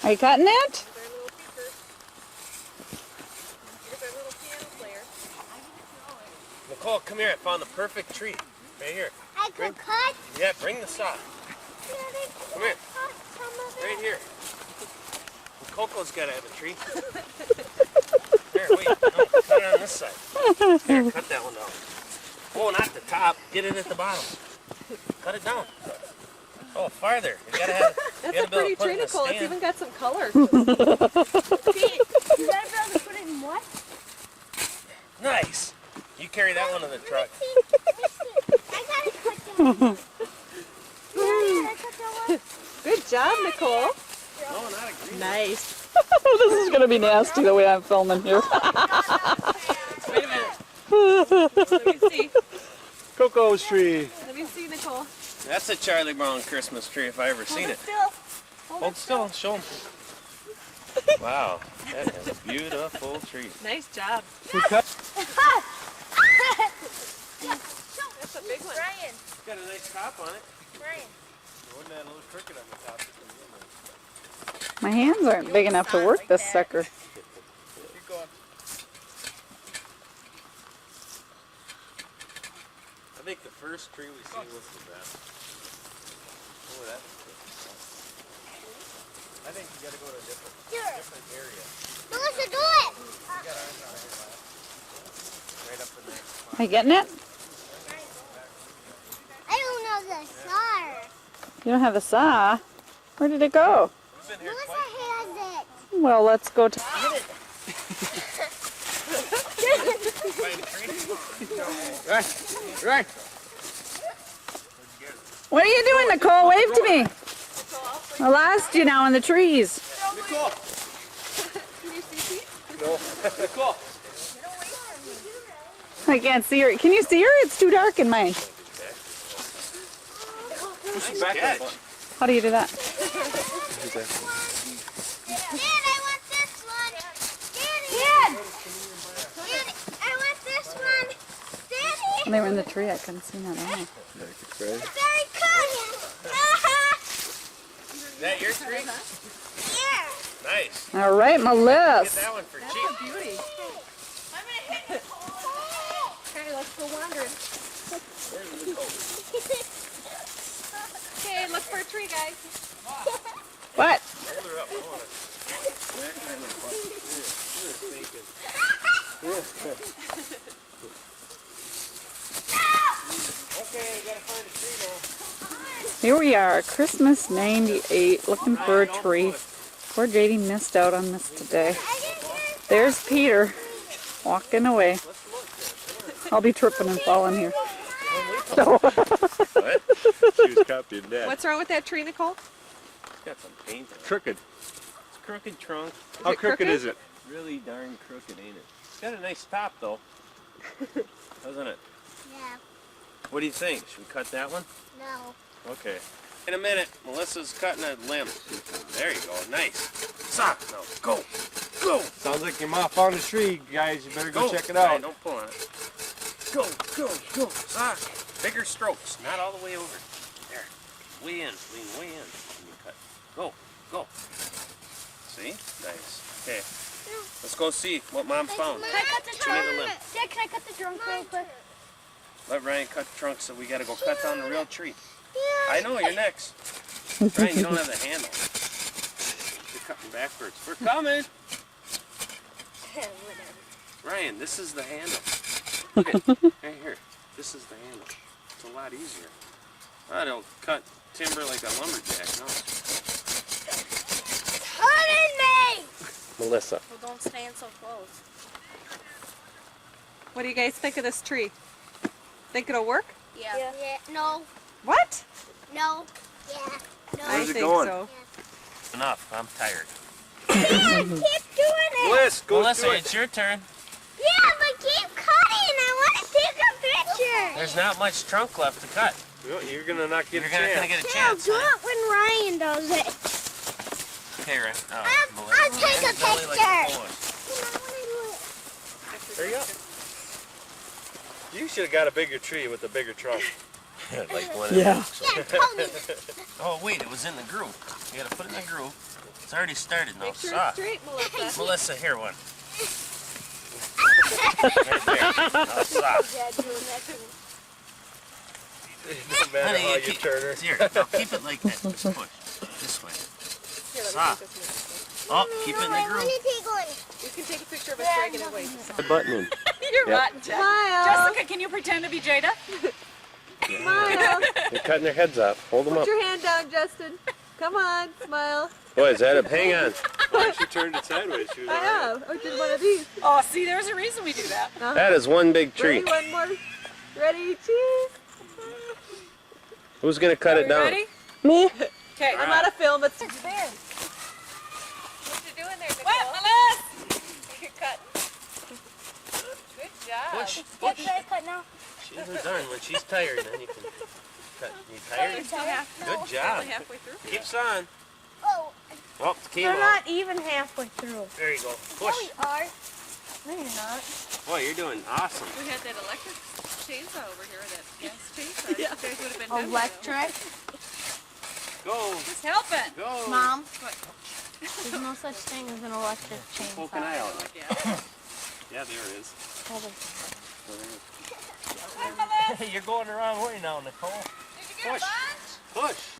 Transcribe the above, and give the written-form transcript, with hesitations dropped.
Are you cutting it? Nicole, come here. I found the perfect tree. Right here. I could cut? Yeah, bring the saw. Come here. Right here. Coco's got to have a tree. Here, wait. No, cut it on this side. Here, cut that one down. Oh, not the top. Get it at the bottom. Cut it down. Oh, farther. You gotta have. That's a pretty tree, Nicole. It's even got some color. You gotta be able to put it in what? Nice. You carry that one in the truck. I gotta cut that one. Good job, Nicole. No, not a green. Nice. This is going to be nasty the way I'm filming here. Wait a minute. Let me see. Coco's tree. Let me see, Nicole. That's a Charlie Brown Christmas tree if I ever seen it. Hold still. Show them. Wow, that is a beautiful tree. Nice job. We cut. That's a big one. Ryan, It's got a nice top on it. Ryan. Wasn't that a little crooked on the top? My hands aren't big enough to work this sucker. Keep going. I think the first tree we see was the best. Oh, that was good. I think you got to go to a different area. Melissa, do it! You got ours on here, lad. Right up in there. Are you getting it? I don't know the star. You don't have a saw. Where did it go? We've been here Melissa twice. has it. Well, let's go to... Find a tree. Right. What are you doing, Nicole? Wave to me. I lost you now in the trees. Nicole. Can you see Pete? No. Nicole. I can't see her. Can you see her? It's too dark in mine. Push back catch. that How do you do that? Dad, I want this one. Dad! Dad, I want this one. Daddy! When they were in the tree, I couldn't see none at all. Very good. Is that your tree? Yeah. Nice. All right, Get Melissa. that one for That's cheap. a beauty. I'm gonna hit it. Okay, let's go wandering. Okay, look for a tree, guys. What? Hold her up. I want it. Okay, you gotta find a tree now. Here we are, Christmas '98, looking for a tree. Poor JD missed out on this today. There's Peter, walking away. I'll be tripping and falling here. So, What? She was copying Dad. What's wrong with that tree, Nicole? It's got some paint on it. Crooked. It's a crooked trunk. How it crooked crooked? is it? Really darn crooked, ain't it? It's got a nice top though. Doesn't it? Yeah. What do you think? Should we cut that one? No. Okay. In a minute, Melissa's cutting a limb. There you go. Nice. Sock. No. Go. Go. Sounds like your mom found a tree, guys. You better go check it Hey, out. don't pull on it. Go. Go. Go. Sock. Bigger strokes. Not all the way over. There. Way in. Lean way in. When you cut. Go. Go. See? Nice. Okay. Let's go see what Mom found. Can I cut the Give me the limb. Dad, can I cut the trunk real quick? Let Ryan cut the trunk, so we gotta go cut down the real tree. I know, you're next. Ryan, you don't have the handle. You're cutting backwards. We're coming! Ryan, this is the handle. Look at right here. This is the handle. It's a lot easier. I don't cut timber like a lumberjack, no. Hurting me! Melissa. Well, don't stand so close. What do you guys think of this tree? Think it'll work? Yeah. No. What? No. Yeah. No. I Where's it think going? so. Enough, I'm tired. Keep doing it. Bliss, go Melissa, do it. it's your turn. Yeah, but keep cutting. I want to take a picture. There's not much trunk left to cut. You're gonna not get You're a not gonna chance. get a Yeah, chance. do huh? it when Ryan does it. Okay, Ryan. Oh, I'll take a Belly like picture. boy. There you go. You should have got a bigger tree with a bigger trunk. Like one Yeah. Yeah, Tony. Oh wait, it was in the groove. You gotta put it in the groove. It's already started now. Make sure Saw. it's straight, Melissa. Melissa, here one. Right there. Now saw. No matter Honey, how you keep, turn her. here, now keep it like that. Just push. This way. Here, let Saw. me take this Oh, keep it in the I want groove. to take one. one. You can take a picture of us dragging it away. The button. You're Yep. rotten, Jack. Smile. Jessica, can you pretend to be Jada? Smile. They're cutting their heads off. Hold them Put up. your hand down, Justin. Come on, smile. Boy, is that a hang on? Why she turned it sideways? She was I have. Or did one of these. Oh, see, there's a reason we do that. That is one big tree. Ready? One more. Ready? Cheese. Who's gonna cut Are it we down? ready? Me. Okay. I'm out of film. It's There. What you doing there, What, Melissa? You're cutting. Good job. Push. What Push. should I cut now? She isn't done. When she's tired, then you can cut. You tired? Good job. Only halfway through. Keeps on. Oh, Oh, it came they're off. not even halfway through. There you go. Yeah, Push. we are. No, you're not. Boy, you're doing awesome. We had that electric chainsaw over here, that gas chainsaw. You guys would have been done. Electric? Go. Just helping. Go. Mom, there's no such thing as an electric Poke an chainsaw. eye out. Yeah. Yeah, there it is. You're going the wrong way now, Nicole. Did you get a bunch? Push.